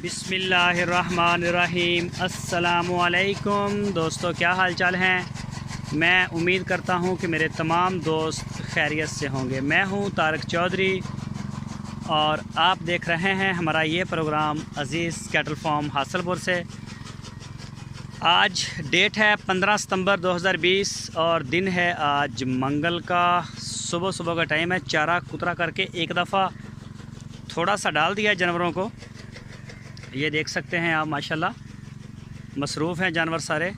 बिस्मिल्लाहिर्रहमानिर्रहीम। अस्सलामुअलैकुम दोस्तों, क्या हाल चाल हैं। मैं उम्मीद करता हूं कि मेरे तमाम दोस्त खैरियत से होंगे। मैं हूं तारक चौधरी और आप देख रहे हैं हमारा ये प्रोग्राम अज़ीज़ कैटल फार्म हासलपुर से। आज डेट है 15 सितंबर 2020 और दिन है आज मंगल का। सुबह सुबह का टाइम है। चारा कुतरा करके एक दफ़ा थोड़ा सा डाल दिया जानवरों को। ये देख सकते हैं आप, माशाल्लाह मसरूफ़ हैं जानवर सारे।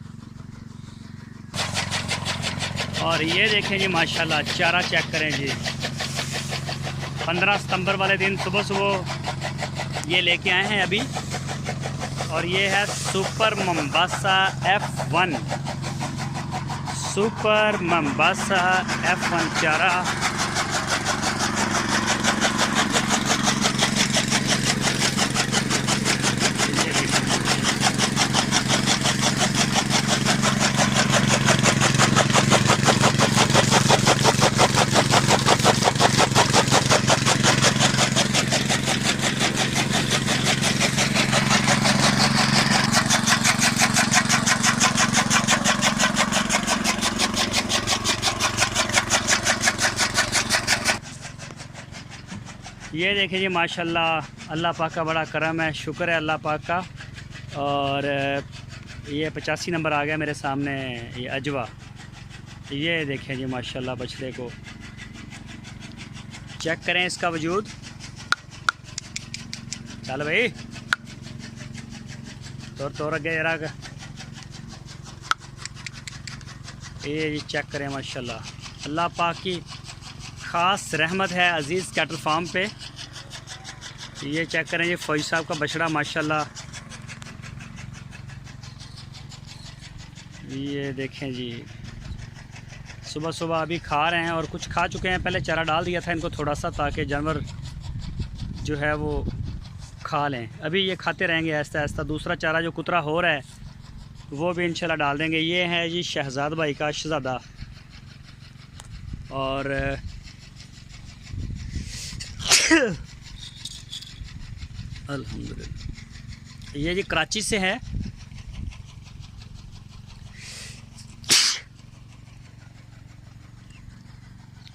और ये देखें जी माशाल्लाह, चारा चेक करें जी। 15 सितंबर वाले दिन सुबह सुबह ये लेके आए हैं अभी। और ये है सुपर मंबासा F1, सुपर मंबासा F1 चारा। ये देखिए जी माशाल्लाह, अल्लाह पाक का बड़ा करम है, शुक्र है अल्लाह पाक का। और ये 85 नंबर आ गया मेरे सामने, ये अजवा। ये देखें जी माशाल्लाह, बछड़े को चेक करें इसका वजूद। चल भाई तो रख गया जरा। ये जी चेक करें माशाल्लाह, अल्लाह पाक की ख़ास रहमत है अज़ीज़ कैटल फार्म पे। ये चेक करें, ये फौजी साहब का बछड़ा माशाल्लाह। ये देखें जी, सुबह सुबह अभी खा रहे हैं और कुछ खा चुके हैं। पहले चारा डाल दिया था इनको थोड़ा सा, ताकि जानवर जो है वो खा लें। अभी ये खाते रहेंगे आहिस्ता आहिस्ता। दूसरा चारा जो कुतरा हो रहा है वो भी इंशाल्लाह डाल देंगे। ये है जी शहजाद भाई का शहजादा। और अल्हम्दुलिल्लाह ये जी कराची से है।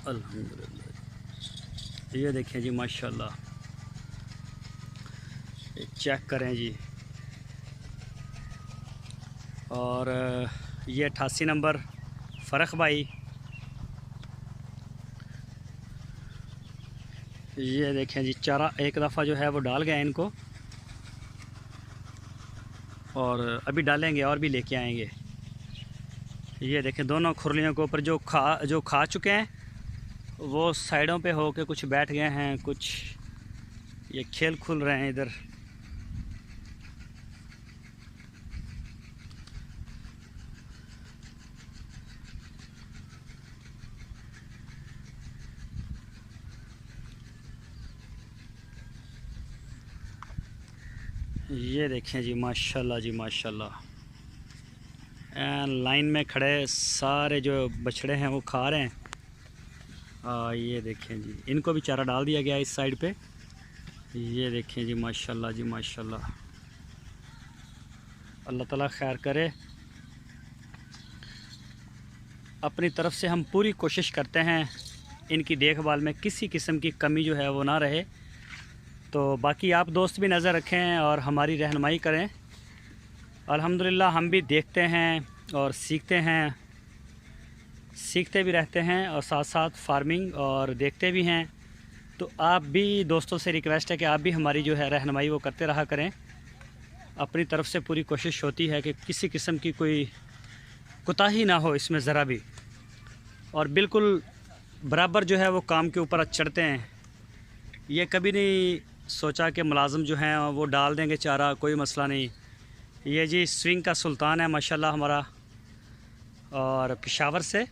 अल्हम्दुलिल्लाह ये देखें जी माशाल्लाह, ये चेक करें जी। और ये 88 नंबर फ़र्क भाई। ये देखें जी, चारा एक दफ़ा जो है वो डाल गए इनको, और अभी डालेंगे और भी लेके आएंगे। ये देखें दोनों खुरलियों के ऊपर जो खा चुके हैं वो साइडों पे हो के कुछ बैठ गए हैं, कुछ ये खेल खुल रहे हैं इधर। ये देखें जी माशाल्लाह जी माशाल्लाह, लाइन में खड़े सारे जो बछड़े हैं वो खा रहे हैं। ये देखें जी, इनको भी चारा डाल दिया गया इस साइड पे। ये देखें जी माशाल्लाह जी माशाल्लाह, अल्लाह ताला खैर करे। अपनी तरफ से हम पूरी कोशिश करते हैं इनकी देखभाल में किसी किस्म की कमी जो है वो ना रहे। तो बाकी आप दोस्त भी नज़र रखें और हमारी रहनुमाई करें। अल्हम्दुलिल्लाह हम भी देखते हैं और सीखते भी रहते हैं, और साथ साथ फार्मिंग और देखते भी हैं। तो आप भी, दोस्तों से रिक्वेस्ट है कि आप भी हमारी जो है रहनुमाई वो करते रहा करें। अपनी तरफ से पूरी कोशिश होती है कि किसी किस्म की कोई कोताही ना हो इसमें ज़रा भी, और बिल्कुल बराबर जो है वो काम के ऊपर चढ़ते हैं। ये कभी नहीं सोचा कि मुलाजिम जो हैं वो डाल देंगे चारा, कोई मसला नहीं। ये जी स्विंग का सुल्तान है माशाल्लाह हमारा, और पेशावर से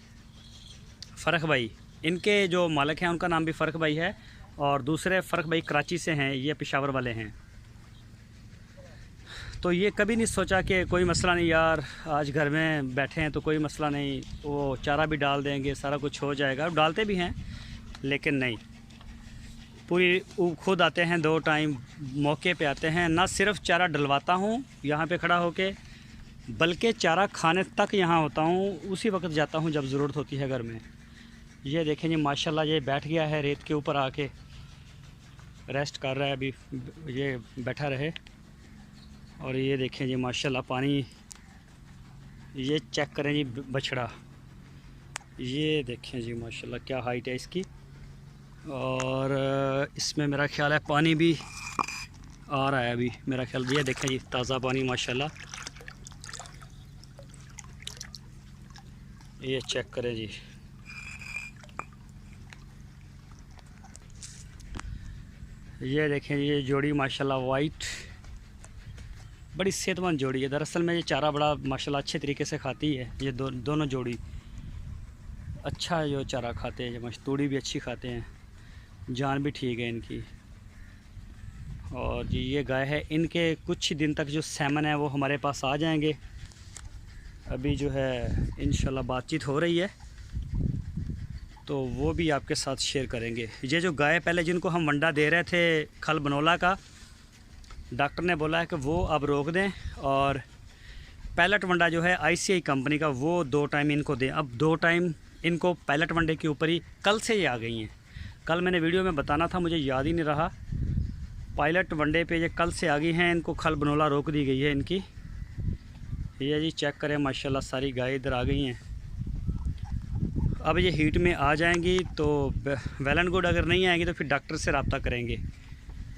फ़र्क भाई, इनके जो मालिक हैं उनका नाम भी फ़र्क भाई है, और दूसरे फ़र्क भाई कराची से हैं, ये पेशावर वाले हैं। तो ये कभी नहीं सोचा कि कोई मसला नहीं यार, आज घर में बैठे हैं तो कोई मसला नहीं, वो चारा भी डाल देंगे, सारा कुछ हो जाएगा। डालते भी हैं लेकिन नहीं, पूरी खुद आते हैं, 2 टाइम मौके पे आते हैं। ना सिर्फ चारा डलवाता हूँ यहाँ पे खड़ा होके, बल्कि चारा खाने तक यहाँ होता हूँ, उसी वक्त जाता हूँ जब ज़रूरत होती है घर में। ये देखें जी माशाल्लाह, ये बैठ गया है रेत के ऊपर आके, रेस्ट कर रहा है अभी, ये बैठा रहे। और ये देखें जी माशाल्लाह पानी, ये चेक करें जी बछड़ा, ये देखें जी माशाल्लाह क्या हाइट है इसकी। और इसमें मेरा ख्याल है पानी भी आ रहा है अभी मेरा ख्याल। ये देखें जी ताज़ा पानी माशाल्लाह, ये चेक करें जी। ये देखें ये जोड़ी माशाल्लाह वाइट, बड़ी सेहतमंद जोड़ी है। दरअसल में ये चारा बड़ा माशाल्लाह अच्छे तरीके से खाती है। ये दोनों जोड़ी अच्छा जो चारा खाते हैं, ये तूड़ी भी अच्छी खाते हैं, जान भी ठीक है इनकी। और जी ये गाय है, इनके कुछ दिन तक जो सैमन है वो हमारे पास आ जाएंगे। अभी जो है इंशाल्लाह बातचीत हो रही है, तो वो भी आपके साथ शेयर करेंगे। ये जो गाय पहले जिनको हम वंडा दे रहे थे खल बनोला का, डॉक्टर ने बोला है कि वो अब रोक दें, और पैलेट वंडा जो है ICI कंपनी का वो 2 टाइम इनको दें। अब 2 टाइम इनको पैलेट वंडे के ऊपर ही कल से ये आ गई हैं। कल मैंने वीडियो में बताना था, मुझे याद ही नहीं रहा। पायलट वनडे पे ये कल से आ गई हैं, इनको खल बनोला रोक दी गई है इनकी। ये जी चेक करें माशाल्लाह सारी गाय इधर आ गई हैं। अब ये हीट में आ जाएंगी तो वेल एंड गुड, अगर नहीं आएंगी तो फिर डॉक्टर से रब्ता करेंगे।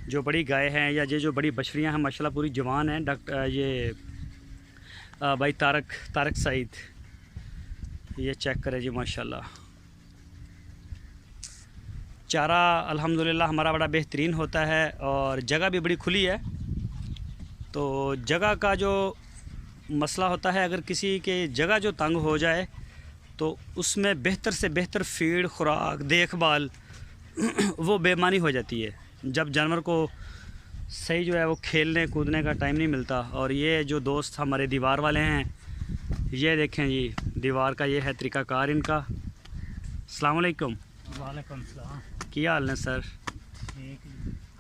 जो बड़ी गाय हैं या ये जो बड़ी बछड़ियाँ हैं माशाल्लाह पूरी जवान हैं। डॉक्टर ये भाई तारक सईद, ये चेक करें जी माशाल्लाह। चारा अल्हम्दुलिल्लाह हमारा बड़ा बेहतरीन होता है, और जगह भी बड़ी खुली है। तो जगह का जो मसला होता है, अगर किसी के जगह जो तंग हो जाए तो उसमें बेहतर से बेहतर फीड, खुराक, देखभाल वो बेमानी हो जाती है। जब जानवर को सही जो है वो खेलने कूदने का टाइम नहीं मिलता। और ये जो दोस्त हमारे दीवार वाले हैं, ये देखें जी दीवार का ये है तरीक़ाकार इनका। अस्सलाम वालेकुम। वालेकुम सलाम। क्या हाल है सर?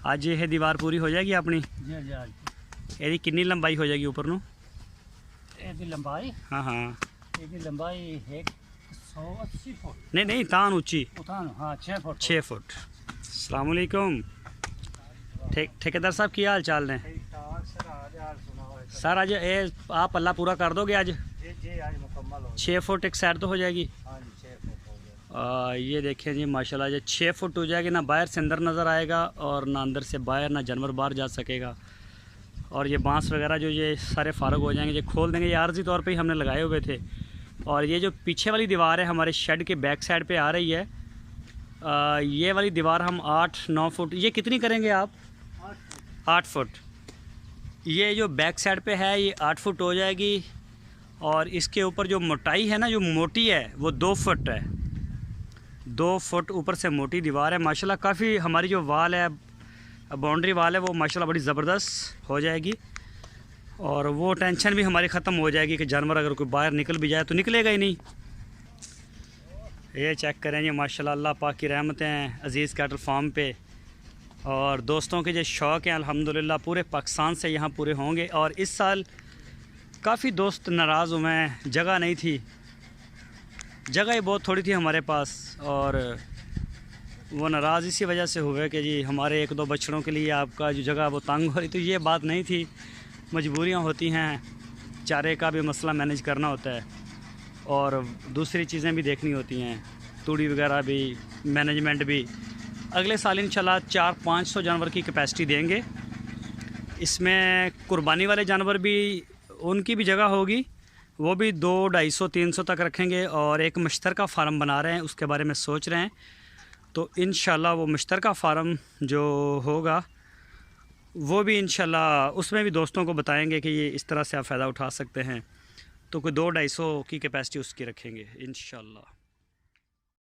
आज ये है दीवार पूरी हो जाएगी अपनी? यदि कितनी लंबाई हो जाएगी ऊपर नू? लंबाई हाँ हाँ, लंबाई 180 फुट। नहीं तान ऊँची, हाँ 6 फुट। 6 फुट। अस्सलाम वालेकुम। ठेकेदार साहब क्या हाल चाल ने? सर आज ये आप अल्लाह पूरा कर दोगे आज? जी आज मुकम्मल हो। 6 फुट एक साइड तो हो जाएगी? हाँ जी 6 फुट हो जाएगी। ये देखें जी माशाल्लाह, ये 6 फुट हो जाएगी। ना बाहर से अंदर नज़र आएगा और ना अंदर से बाहर, ना जानवर बाहर जा सकेगा। और ये बांस वगैरह जो ये सारे फारग हो जाएंगे, ये खोल देंगे। ये आर्जी तौर पे ही हमने लगाए हुए थे। और ये जो पीछे वाली दीवार है हमारे शेड के बैक साइड पे आ रही है, ये वाली दीवार हम 8-9 फुट, ये कितनी करेंगे आप? 8 फुट। ये जो बैक साइड पे है ये 8 फुट हो जाएगी। और इसके ऊपर जो मोटाई है ना, जो मोटी है वो 2 फुट है। 2 फुट ऊपर से मोटी दीवार है माशाल्लाह। काफ़ी हमारी जो वाल है, बाउंड्री वाल है, वो माशाल्लाह बड़ी ज़बरदस्त हो जाएगी। और वो टेंशन भी हमारी ख़त्म हो जाएगी कि जानवर अगर कोई बाहर निकल भी जाए तो निकलेगा ही नहीं। ये चेक करें जी माशाल्लाह, अल्लाह पाक की रहमतें हैं अज़ीज़ कैटल फार्म पे। और दोस्तों के जो शौक़ हैं अल्हम्दुलिल्लाह पूरे पाकिस्तान से यहाँ पूरे होंगे। और इस साल काफ़ी दोस्त नाराज़ हुए हैं, जगह नहीं थी, जगह ही बहुत थोड़ी थी हमारे पास। और वो नाराज़ इसी वजह से हुए कि जी हमारे 1-2 बछड़ों के लिए आपका जो जगह वो तंग हो रही। तो ये बात नहीं थी, मजबूरियाँ होती हैं, चारे का भी मसला मैनेज करना होता है और दूसरी चीज़ें भी देखनी होती हैं, तूड़ी वगैरह भी, मैनेजमेंट भी। अगले साल इंशाल्लाह 400-500 जानवर की कैपेसिटी देंगे। इसमें कुर्बानी वाले जानवर भी, उनकी भी जगह होगी, वो भी 200-250-300 तक रखेंगे। और एक मुश्तरका फ़ार्म बना रहे हैं, उसके बारे में सोच रहे हैं। तो इंशाल्लाह वो मुश्तरका फ़ार्म जो होगा वो भी इंशाल्लाह उसमें भी दोस्तों को बताएंगे कि ये इस तरह से आप फ़ायदा उठा सकते हैं। तो कोई 200-250 की कैपेसिटी उसकी रखेंगे इंशाल्लाह।